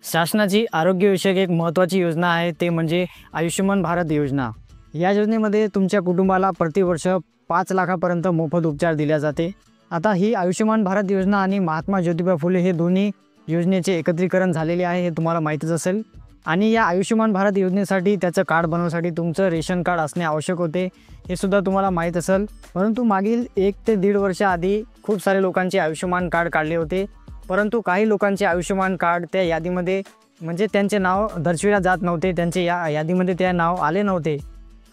शासनाची आरोग्यविषयक एक महत्त्वाची योजना आहे ते म्हणजे आयुष्यमान भारत योजना। या योजनेमध्ये तुमच्या कुटुंबाला प्रतिवर्ष 5 लाखापर्यंत मोफत उपचार दिले जाते। आता ही आयुष्यमान भारत योजना आणि महात्मा ज्योतिबा फुले हे दोन्ही योजनेचे एकत्रीकरण झालेले आहे हे तुम्हाला माहीतच असेल। आणि या आयुष्यमान भारत योजनेसाठी त्याचं कार्ड बनवण्यासाठी तुमचं रेशन कार्ड असणे आवश्यक होते हे सुद्धा तुम्हाला माहीत असेल। परंतु मागील 1 ते 1.5 वर्ष आधी खूप सारे लोकांचे आयुष्यमान कार्ड काढले होते, परंतु काही लोकांचे आयुष्यमान कार्ड त्या यादीमध्ये म्हणजे त्यांचे नाव दर्शविले जात नव्हते, त्यांचे या यादीमध्ये ते नाव आले नव्हते।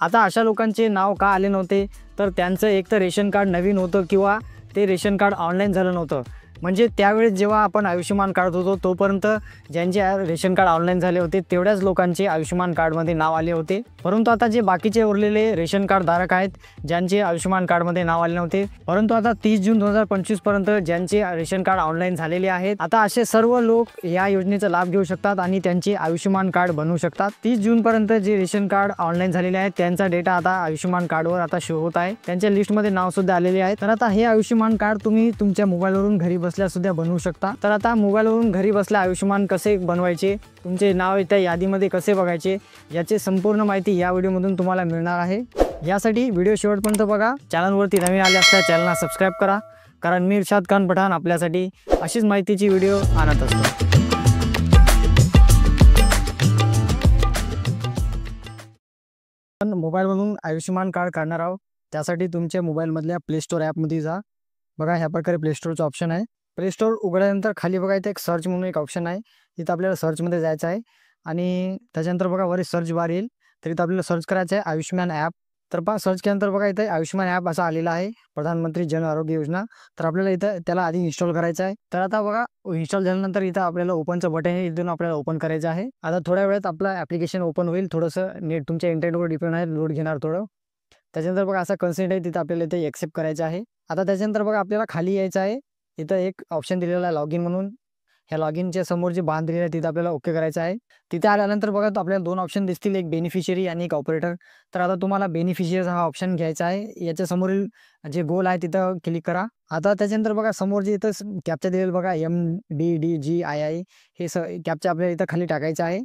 आता अशा लोकांचे नाव का आले नव्हते तर त्यांचं एक तर रेशन कार्ड नवीन होतं किंवा ते रेशन कार्ड ऑनलाईन झालं नव्हतं। म्हणजे त्यावेळेस जेव्हा आपण आयुष्यमान कार्ड होतो तोपर्यंत ज्यांचे रेशन कार्ड ऑनलाईन झाले होते तेवढ्याच लोकांचे आयुष्यमान कार्डमध्ये नाव आले होते। परंतु आता जे बाकीचे उरलेले रेशन कार्ड धारक आहेत ज्यांचे आयुष्यमान कार्डमध्ये नाव आले नव्हते, परंतु आता 30 जून 2025 पर्यंत ज्यांचे रेशन कार्ड ऑनलाईन झालेले आहेत, आता असे सर्व लोक या योजनेचा लाभ घेऊ शकतात आणि त्यांचे आयुष्यमान कार्ड बनवू शकतात। 30 जून पर्यंत जे रेशन कार्ड ऑनलाईन झालेले आहेत त्यांचा डेटा आता आयुष्यमान कार्डवर आता शो होत आहे, त्यांच्या लिस्टमध्ये नाव सुद्धा आलेले आहे। तर आता हे आयुष्यमान कार्ड तुम्ही तुमच्या मोबाईलवरून घरी बसल्या सुद्धा बनवू शकता। तर आता मोबाईलवरून घरी बसल्या आयुष्यमान कसे बनवायचे, तुमचे नाव त्या यादीमध्ये कसे बघायचे याची संपूर्ण माहिती या व्हिडिओमधून तुम्हाला मिळणार आहे। यासाठी व्हिडिओ शेवटपर्यंत बघा। चॅनलवरती नवीन आले असल्यास चॅनलला सबस्क्राईब करा, कारण मी इर्शाद खान पठाण आपल्यासाठी अशीच माहितीची व्हिडिओ आणत असतो। आपण मोबाईलमधून आयुष्यमान कार्ड काढणार आहोत, त्यासाठी तुमच्या मोबाईलमधल्या प्ले स्टोअर ॲपमध्ये जा। बघा ह्या प्रकारे प्ले स्टोअरचं ऑप्शन आहे। प्ले स्टोअर उघडल्यानंतर खाली बघा इथे एक सर्च म्हणून एक ऑप्शन आहे, इथं आपल्याला सर्चमध्ये जायचं आहे आणि त्याच्यानंतर बघा वर सर्च बार येईल, तर इथं आपल्याला सर्च करायचं आहे आयुष्यमान ॲप। तर पहा सर्च केल्यानंतर बघा इथे आयुष्यमान ॲप असं आलेलं आहे, प्रधानमंत्री जन आरोग्य योजना। तर आपल्याला इथं त्याला आधी इन्स्टॉल करायचं आहे। तर आता बघा इन्स्टॉल झाल्यानंतर इथं आपल्याला ओपनचं बटन आहे, इथून आपल्याला ओपन करायचं आहे। आता थोड्या वेळात आपलं ॲप्लिकेशन ओपन होईल, थोडंसं नेट तुमच्या इंटरनेटवर डिपेंड आहे, लोड घेणार थोडं। त्याच्यानंतर बघा असा कन्सेंट आहे, तिथं आपल्याला इथे एक्सेप्ट करायचं आहे। आता त्याच्यानंतर बघा आपल्याला खाली यायचं आहे, इथं एक ऑप्शन दिलेला आहे लॉगिन म्हणून, ह्या लॉगिनच्या समोर जे बाण दिलेलं आहे तिथं आपल्याला ओके करायचं आहे। तिथे आल्यानंतर बघा आपल्याला 2 ऑप्शन दिसतील, एक बेनिफिशियरी आणि एक ऑपरेटर। तर आता तुम्हाला बेनिफिशियरीचा हा ऑप्शन घ्यायचा आहे, याच्या समोरील जे गोल आहे तिथं क्लिक करा। आता त्याच्यानंतर बघा समोर जे इथं कॅप्चा दिलेलं बघा MDDGII हे कॅप्चा आपल्याला इथं खाली टाकायचा आहे।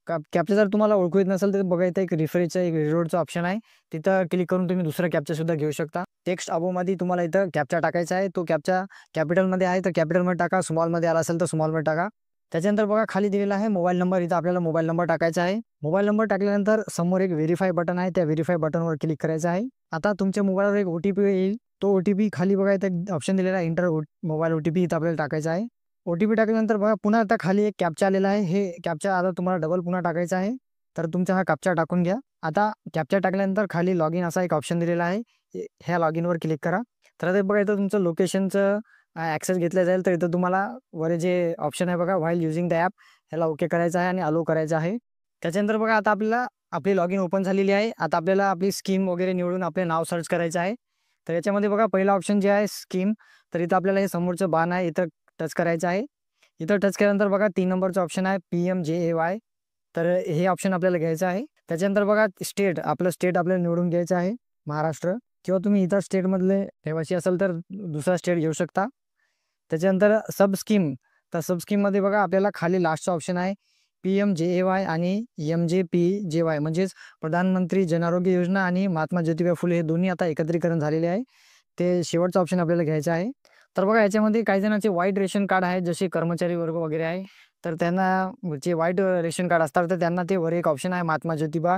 कॅप्चा जर तुम्हाला ओळखू येत नसेल तर बघा इथं एक रिफ्रेशचं एक रिलोडचं ऑप्शन आहे, तिथं क्लिक करून तुम्ही दुसरा कॅप्चा सुद्धा घेऊ शकता। टेक्स्ट अबोवमध्ये तुम्हाला इथं कॅप्चा टाकायचा आहे, तो कॅप्चा कॅपिटलमध्ये आहे तर कॅपिटलमध्ये टाका, स्मॉलमध्ये आला असेल तर स्मॉलमध्ये टाका। त्याच्यानंतर बघा खाली दिलेला आहे मोबाईल नंबर, इथं आपल्याला मोबाईल नंबर टाकायचा आहे। मोबाईल नंबर टाकल्यानंतर समोर एक व्हेरीफाय बटन आहे, त्या व्हेरीफाय बटनवर क्लिक करायचं आहे। आता तुमच्या मोबाईलवर एक OTP येईल, तो OTP खाली बघा इथं ऑप्शन दिलेला आहे इंटर मोबाईल OTP, इथं आपल्याला टाकायचा आहे। OTP टाकल्यानंतर बघा पुन्हा आता खाली एक कॅप्चा आलेला आहे, हे कॅप्चा आता तुम्हाला डबल पुन्हा टाकायचा आहे। तर तुमचा हा कॅप्चा टाकून घ्या। आता कॅप्चा टाकल्यानंतर खाली लॉगिन असा एक ऑप्शन दिलेला आहे, ह्या लॉगिनवर क्लिक करा। तर ते बघा इथं तुमचं लोकेशनचं ॲक्सेस घेतला जाईल, तर इथं तुम्हाला वर जे ऑप्शन आहे बघा व्हाईल युजिंग द ॲप, ह्याला ओके करायचं आहे आणि अलो करायचं आहे। त्याच्यानंतर बघा आता आपल्याला आपली लॉगिन ओपन झालेली आहे। आता आपल्याला आपली स्कीम वगैरे निवडून आपले नाव सर्च करायचं आहे। तर याच्यामध्ये बघा पहिला ऑप्शन जे आहे स्कीम, तर इथं आपल्याला हे समोरचं बाण आहे इथं टच करायचं आहे। इथं टच केल्यानंतर बघा 3 नंबरचं ऑप्शन आहे PMJAY, तर हे ऑप्शन आपल्याला घ्यायचं आहे। त्याच्यानंतर बघा स्टेट, आपलं स्टेट आपल्याला निवडून घ्यायचं आहे, महाराष्ट्र, किंवा तुम्ही इतर स्टेटमधले रहिवासी असाल तर दुसरा स्टेट घेऊ शकता। त्याच्यानंतर सब स्कीम, तर सब स्कीममध्ये बघा आपल्याला खाली लास्टचा ऑप्शन आहे PMJAY आणि MJPJY, म्हणजेच प्रधानमंत्री जन आरोग्य योजना आणि महात्मा ज्योतिबा फुले हे दोन्ही आता एकत्रीकरण झालेले आहे, ते शेवटचा ऑप्शन आपल्याला घ्यायचा आहे। तर बघा याच्यामध्ये काही जणांचे वाईट रेशन कार्ड आहे, जसे कर्मचारी वर्ग वगैरे आहे, तर त्यांना जे वाईट रेशन कार्ड असतात तर त्यांना ते वर एक ऑप्शन आहे महात्मा ज्योतिबा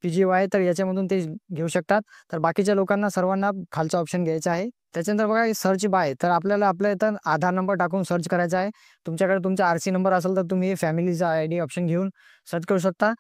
PJY, तर याच्यामधून ते घेऊ शकतात। तर बाकीच्या लोकांना सर्वांना खालचा ऑप्शन घ्यायचा आहे। त्याच्यानंतर बघा सर्च बाय, तर आपल्याला आपल्या इथं आधार नंबर टाकून सर्च करायचा आहे। तुमच्याकडे तुमचा RC नंबर असेल तर तुम्ही फॅमिलीचा ID ऑप्शन घेऊन सर्च करू शकता,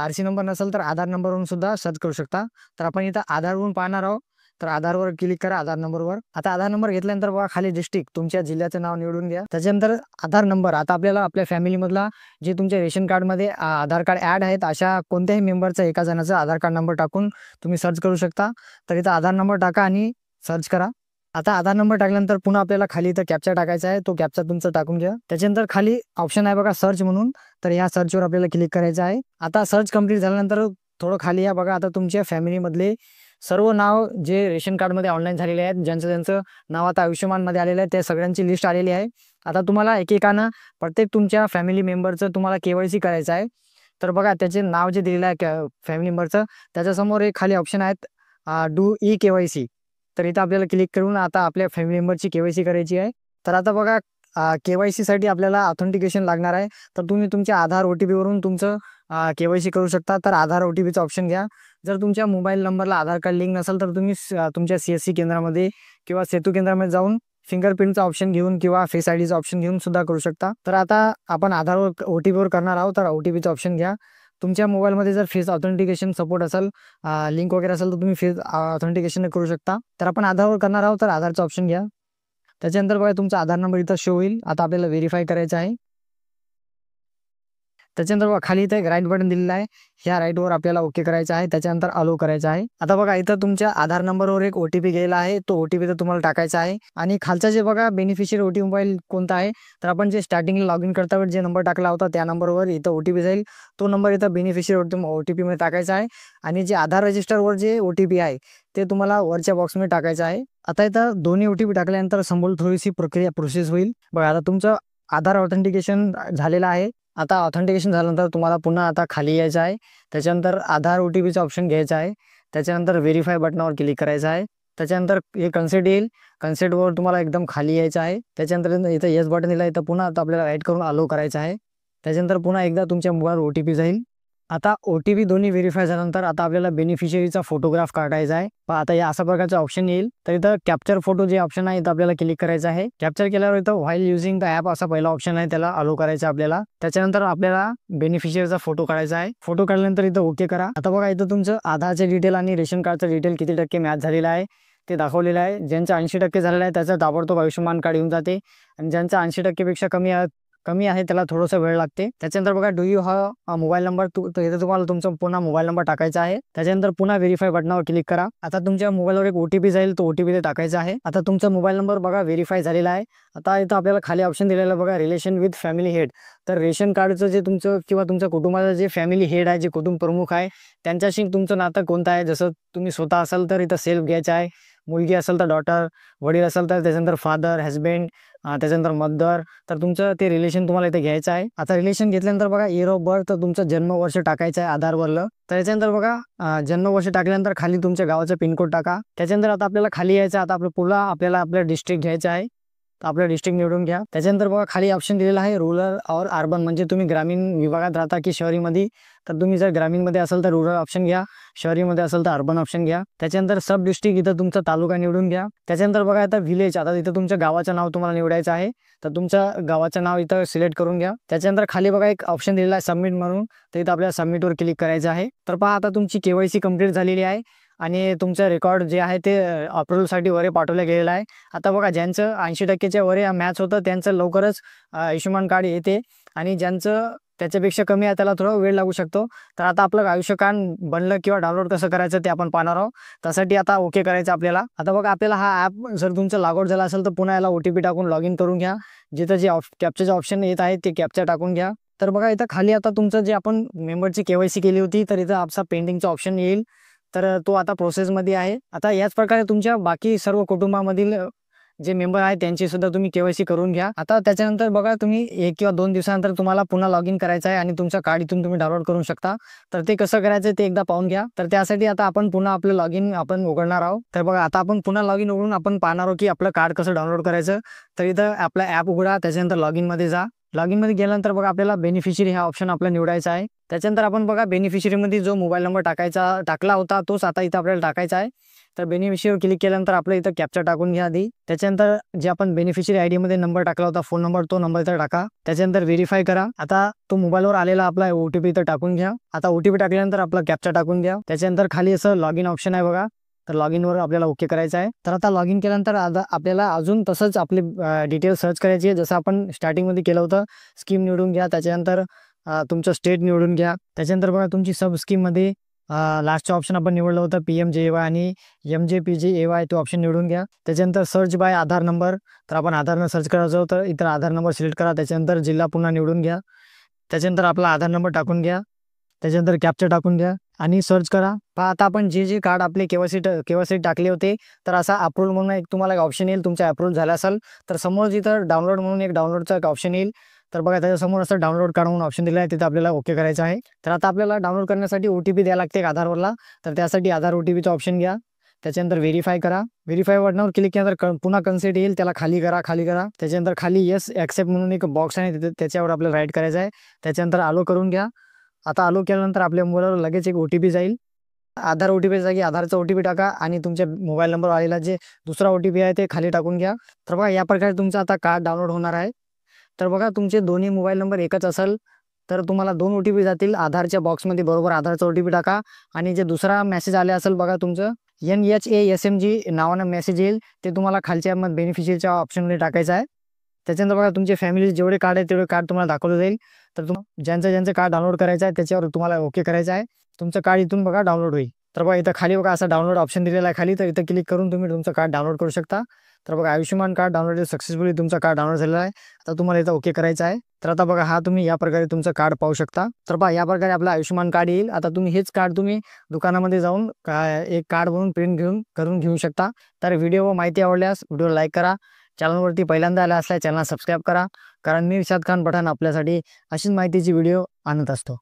RC नंबर नसेल तर आधार नंबरवरून सुद्धा सर्च करू शकता। तर आपण इथं आधारवरून पाहणार आहोत, तर आधारवर क्लिक करा, आधार नंबरवर। आता आधार नंबर घेतल्यानंतर बघा खाली डिस्ट्रिक्ट, तुमच्या जिल्ह्याचं नाव निवडून घ्या। त्याच्यानंतर आधार नंबर, आता आपल्याला आपल्या फॅमिलीमधला जे तुमच्या रेशन कार्डमध्ये आधार कार्ड ॲड आहेत अशा कोणत्याही मेंबरचा एका जणाचा आधार कार्ड नंबर टाकून तुम्ही सर्च करू शकता। तर इथं आधार नंबर टाका आणि सर्च करा। आता आधार नंबर टाकल्यानंतर पुन्हा आपल्याला खाली इथं कॅप्चा टाकायचा आहे, तो कॅप्चा तुमचा टाकून घ्या। त्याच्यानंतर खाली ऑप्शन आहे बघा सर्च म्हणून, तर ह्या सर्चवर आपल्याला क्लिक करायचं आहे। आता सर्च कंप्लीट झाल्यानंतर थोडं खाली या बघा, आता तुमच्या फॅमिलीमधले सर्व नाव जे रेशन कार्डमध्ये ऑनलाईन झालेले आहेत, ज्यांचं नाव आता आयुष्यमानमध्ये आलेलं आहे, त्या सगळ्यांची लिस्ट आलेली आहे. आता तुम्हाला एकेकानं प्रत्येक तुमच्या फॅमिली मेंबरचं तुम्हाला KYC करायचं आहे. तर बघा त्याचे नाव जे दिलेलं आहे फॅमिली मेंबरचं, त्याच्यासमोर एक खाली ऑप्शन आहेत डू KYC. तर इथं आपल्याला क्लिक करून आता आपल्या फॅमिली मेंबरची KYC करायची आहे. तर आता बघा KYC साठी आपल्याला ऑथेंटिकेशन लागणार आहे. तर तुम्ही तुमच्या आधार OTP वरून तुमचं KYC करू शकता. तर आधार OTPचा ऑप्शन घ्या. जर तुमच्या मोबाईल नंबरला आधार कार्ड लिंक नसेल तर तुम्ही तुमच्या CSC केंद्रामध्ये किंवा सेतू केंद्रामध्ये जाऊन फिंगरप्रिंटचा ऑप्शन घेऊन किंवा फेस IDचा ऑप्शन घेऊन सुद्धा करू शकता. तर आता आपण आधारवर OTPवर करणार आहोत. तर OTPचा ऑप्शन घ्या. तुमच्या मोबाईलमध्ये जर फेस ऑथेंटिकेशन सपोर्ट असेल, लिंक वगैरे असेल तर तुम्ही फेस ऑथेंटिकेशन करू शकता. तर आपण आधारवर करणार आहोत. तर आधारचा ऑप्शन घ्या. त्याच्यानंतर बघा तुमचा आधार नंबर इथं शो होईल. आता आपल्याला व्हेरीफाय करायचं आहे. त्याच्यानंतर बघा खाली इथं एक राईट बटन दिलेलं आहे. ह्या राईटवर आपल्याला ओके करायचं आहे. त्याच्यानंतर अलो करायचं आहे. आता बघा इथं तुमच्या आधार नंबरवर एक OTP गेला आहे. तो OTP तर तुम्हाला टाकायचा आहे. आणि खालचा जे बघा बेनिफिशियरी OTP मोबाईल कोणता आहे, तर आपण जे स्टार्टिंगला लॉग इन करता वेळी जे नंबर टाकला होता त्या नंबरवर इथं OTP जाईल. तो नंबर इथं बेनिफिशियरी OTP मध्ये टाकायचा आहे. आणि जे आधार रजिस्टरवर जे OTP आहे ते तुम्हाला वरच्या बॉक्समध्ये टाकायचं आहे. आता इथं दोन्ही OTP टाकल्यानंतर समोर थोडीशी प्रक्रिया प्रोसेस होईल. बघा आता तुमचं आधार ऑथेंटिकेशन झालेलं आहे. आता ऑथेंटिकेशन झाल्यानंतर तुम्हाला पुन्हा आता खाली यायचं आहे. त्याच्यानंतर आधार OTPचा ऑप्शन घ्यायचा आहे. त्याच्यानंतर व्हेरीफाय बटनावर क्लिक करायचं आहे. त्याच्यानंतर हे कन्सेंट येईल. कन्सेंटवर तुम्हाला एकदम खाली यायचं आहे. त्याच्यानंतर इथं येस बटन दिलं. इथं पुन्हा आता आपल्याला राईट करून अलो करायचं आहे. त्याच्यानंतर पुन्हा एकदा तुमच्या मोबाईलवर OTP जाईल. आता OTP दोन्ही व्हेरीफाय झाल्यानंतर आता आपल्याला बेनिफिशियरीचा फोटोग्राफ काढायचा आहे. पण आता या अशा प्रकारचा ऑप्शन येईल. तर इथं कॅप्चर फोटो जे ऑप्शन आहे इथं आपल्याला क्लिक करायचं आहे. कॅप्चर केल्यावर इथं व्हाईल युझिंग द ॲप असा पहिला ऑप्शन आहे, त्याला अलो करायचं आपल्याला. त्याच्यानंतर आपल्याला बेनिफिशियरीचा फोटो काढायचा आहे. फोटो काढल्यानंतर इथं ओके करा. आता बघा इथं तुमचं आधारचे डिटेल आणि रेशन कार्डचं डिटेल किती टक्के मॅच झालेलं आहे ते दाखवलेलं आहे. ज्यांचं 80% झालेलं आहे त्याचं ताबडतोब आयुष्यमान कार्ड येऊन जाते. आणि ज्यांचं 80% पेक्षा कमी आहे त्याला थोडासा वेळ लागते. त्याच्यानंतर बघा डू यू हा मोबाईल नंबर तर इथं तुम्हाला तुमचा पुन्हा मोबाईल नंबर टाकायचा आहे. त्याच्यानंतर पुन्हा व्हेरीफाय बटनावर क्लिक करा. आता तुमच्या मोबाईलवर एक OTP जाईल, तो OTP ते टाकायचा आहे. आता तुमचा मोबाईल नंबर बघा व्हेरीफाय झालेला आहे. आता इथं आपल्याला खाली ऑप्शन दिलेलं बघा रिलेशन विथ फॅमिली हेड. तर रेशन कार्डचं जे तुमचं किंवा तुमच्या कुटुंबाचं जे फॅमिली हेड आहे, जे कुटुंब प्रमुख आहे, त्यांच्याशी तुमचं नातं कोणतं आहे. जसं तुम्ही स्वतः असाल तर इथं सेल्फ घ्यायचं आहे. मुलगी असेल तर डॉटर, वडील असेल तर त्याच्यानंतर फादर, हजबंड, त्याच्यानंतर मदर. तर तुमचं ते रिलेशन तुम्हाला इथे घ्यायचं आहे. आता रिलेशन घेतल्यानंतर बघा इयर ऑफ बर्थ, तर तुमचं जन्मवर्ष टाकायचं आहे आधारवरलं. त्याच्यानंतर बघा जन्मवर्ष टाकल्यानंतर खाली तुमच्या गावाचं पिनकोड टाका. त्याच्यानंतर आता आपल्याला खाली यायचं. आता आपल्याला आपलं डिस्ट्रिक्ट घ्यायचं आहे. तर आपलं डिस्ट्रिक्ट निवडून घ्या. त्याच्यानंतर बघा खाली ऑप्शन दिलेला आहे रुरल और अर्बन, म्हणजे तुम्ही ग्रामीण विभागात राहता की शहरीमध्ये. तर तुम्ही जर ग्रामीणमध्ये असेल तर रुरल ऑप्शन घ्या, शहरीमध्ये असेल तर अर्बन ऑप्शन घ्या. त्याच्यानंतर सब डिस्ट्रिक्ट इथं तुमचा तालुका निवडून घ्या. त्याच्यानंतर बघा आता व्हिलेज, आता इथं तुमच्या गावाचं नाव तुम्हाला निवडायचं आहे. तर तुमचं गावाचं नाव इथं सिलेक्ट करून घ्या. त्याच्यानंतर खाली बघा एक ऑप्शन दिलेला आहे सबमिट म्हणून. तर इथं आपल्याला सबमिटवर क्लिक करायचं आहे. तर पहा आता तुमची KYC कंप्लीट झालेली आहे आणि तुमचं रेकॉर्ड जे आहे ते अप्रूव्हलसाठी वरे पाठवलं गेलेलं आहे. आता बघा ज्यांचं 80%च्या वरे मॅच होतं त्यांचं लवकरच आयुष्यमान कार्ड येते आणि ज्यांचं त्याच्यापेक्षा कमी आहे त्याला थोडा वेळ लागू शकतो. तर आता आपलं आयुष्यमान बनलं किंवा डाउनलोड कसं करायचं ते आपण पाहणार आहोत. त्यासाठी आता ओके करायचं आपल्याला. आता बघा आपल्याला हा ॲप जर तुमचं लॉगआउट झाला असेल तर पुन्हा याला OTP टाकून लॉग इन करून घ्या. जिथं जे कॅप्चरचे ऑप्शन येत आहे ते कॅप्चर टाकून घ्या. तर बघा इथं खाली आता तुमचं जे आपण मेंबरची KYC केली होती तर इथं आपला पेंडिंगचा ऑप्शन येईल. तर तो आता प्रोसेसमध्ये आहे. आता याच प्रकारे तुमच्या बाकी सर्व कुटुंबामधील जे मेंबर आहेत त्यांची सुद्धा तुम्ही KYC करून घ्या. आता त्याच्यानंतर बघा तुम्ही 1 किंवा 2 दिवसानंतर तुम्हाला पुन्हा लॉग इन करायचं आहे आणि तुमचं कार्ड इथून तुम्ही डाउनलोड करू शकता. तर ते कसं करायचं ते एकदा पाहून घ्या. तर त्यासाठी आता आपण पुन्हा आपलं लॉग इन आपण उघडणार आहोत. तर बघा आता आपण पुन्हा लॉग इन उघडून आपण पाहणार आहोत की आपलं कार्ड कसं डाउनलोड करायचं. तर इथं आपलं ॲप उघडा. त्याच्यानंतर लॉग इनमध्ये जा. लॉग इनमध्ये गेल्यानंतर बघा आपल्याला बेनिफिशियरी हा ऑप्शन आपल्याला निवडायचा आहे. त्याच्यानंतर आपण बघा बेनिफिशियरीमध्ये जो मोबाईल नंबर टाकला होता तोच आता इथं आपल्याला टाकायचा आहे. तर बेनिफिशियरीवर क्लिक केल्यानंतर आपलं इथं कॅप्चर टाकून घ्या आधी. त्याच्यानंतर जे आपण बेनिफिशियरी ID मध्ये नंबर टाकला होता फोन नंबर, तो नंबर इथं टाका. त्याच्यानंतर व्हेरीफाय करा. आता तो मोबाईलवर आलेला आपला OTP इथं टाकून घ्या. आता OTP टाकल्यानंतर आपला कॅप्चर टाकून घ्या. त्याच्यानंतर खाली असं लॉग इन ऑप्शन आहे बघा. तर लॉग इनवर आपल्याला ओके करायचं आहे. तर आता लॉग इन केल्यानंतर आपल्याला अजून तसंच आपले डिटेल सर्च करायची आहे जसं आपण स्टार्टिंगमध्ये केलं होतं. स्कीम निवडून घ्या. त्याच्यानंतर तुमचं स्टेट निवडून घ्या. त्याच्यानंतर बघा तुमची सब स्कीममध्ये लास्टचं ऑप्शन आपण निवडलं होतं PMJAY आणि MJPJAY, तो ऑप्शन निवडून घ्या. त्याच्यानंतर सर्च बाय आधार नंबर, तर आपण आधारनं सर्च करायचं तर इथं आधार नंबर सिलेक्ट करा. त्याच्यानंतर जिल्हा पुन्हा निवडून घ्या. त्याच्यानंतर आपला आधार नंबर टाकून घ्या. त्याच्यानंतर कॅप्चर टाकून घ्या आणि सर्च करा. पहा आता आपण जे कार्ड आपले केवायसी टाकले होते, तर असा अप्रूव्ह म्हणून एक तुम्हाला ऑप्शन येईल. तुमचा अप्रूव्ह झाला असेल तर समोर जिथं डाउनलोड म्हणून एक डाउनलोडचा एक ऑप्शन येईल. तर बघा त्याच्यासमोर असं डाउनलोड कार्ड म्हणून ऑप्शन दिला आहे, तिथे आपल्याला ओके करायचं आहे. तर आता आपल्याला डाउनलोड करण्यासाठी OTP द्यायला लागते आधारवरला. तर त्यासाठी आधार OTPचा ऑप्शन घ्या. त्याच्यानंतर व्हेरीफाय करा. व्हेरीफाय बटनावर क्लिक केल्यानंतर पुन्हा कन्सेंट येईल, त्याला खाली करा. त्याच्यानंतर खाली येस ॲक्सेप्ट म्हणून एक बॉक्स आहे, तिथे त्याच्यावर आपल्याला राईट करायचं आहे. त्याच्यानंतर आलो करून घ्या. आता आलो केल्यानंतर आपल्या मोबाईलवर लगेच एक OTP जाईल. आधार OTP जागी आधारचा OTP टाका आणि तुमच्या मोबाईल नंबरवर आलेला जे दुसरा OTP आहे ते खाली टाकून घ्या. तर बघा या प्रकारे तुमचं आता कार्ड डाउनलोड होणार आहे. तर बघा तुमचे दोन्ही मोबाईल नंबर एकच असेल तर तुम्हाला 2 OTP जातील. आधारच्या बॉक्समध्ये बरोबर आधारचा OTP टाका आणि जे दुसरा मेसेज आले असेल बघा तुमचं NHASMG नावानं मेसेज येईल, ते तुम्हाला खालच्या बेनिफिशियरीच्या ऑप्शनमध्ये टाकायचं आहे. त्याच्यानंतर बघा तुमचे फॅमिली जेवढे कार्ड आहे तेवढे कार्ड तुम्हाला दाखवलं जाईल. तर ज्यांचं कार्ड डाउनलोड करायचं आहे त्याच्यावर तुम्हाला ओके करायचं आहे. तुमचं कार्ड इथून बघा डाउनलोड होईल. तर बघा इथं खाली बघा असं डाउनलोड ऑप्शन दिलेला आहे खाली, तर इथं क्लिक करून तुम्ही तुमचं कार्ड डाउनलोड करू शकता. तर बघा आयुष्यमान कार्ड डाउनलोड सक्सेसफुली तुमचा कार्ड डाउनलोड झालेला आहे. आता तुम्हाला इथं ओके करायचं आहे. तर आता बघा हा तुम्ही या प्रकारे तुमचं कार्ड पाहू शकता. तर बघा या प्रकारे आपलं आयुष्यमान कार्ड येईल. आता तुम्ही हेच कार्ड तुम्ही दुकानामध्ये जाऊन एक कार्ड बनवून प्रिंट करून घेऊ शकता. तर व्हिडिओ व माहिती आवडल्यास व्हिडिओ लाईक करा. चॅनलवरती पहिल्यांदा आला असल्यास चॅनल सबस्क्राईब करा, कारण मी इर्शाद खान पठाण आपल्यासाठी अशीच माहितीची व्हिडिओ आणत असतो.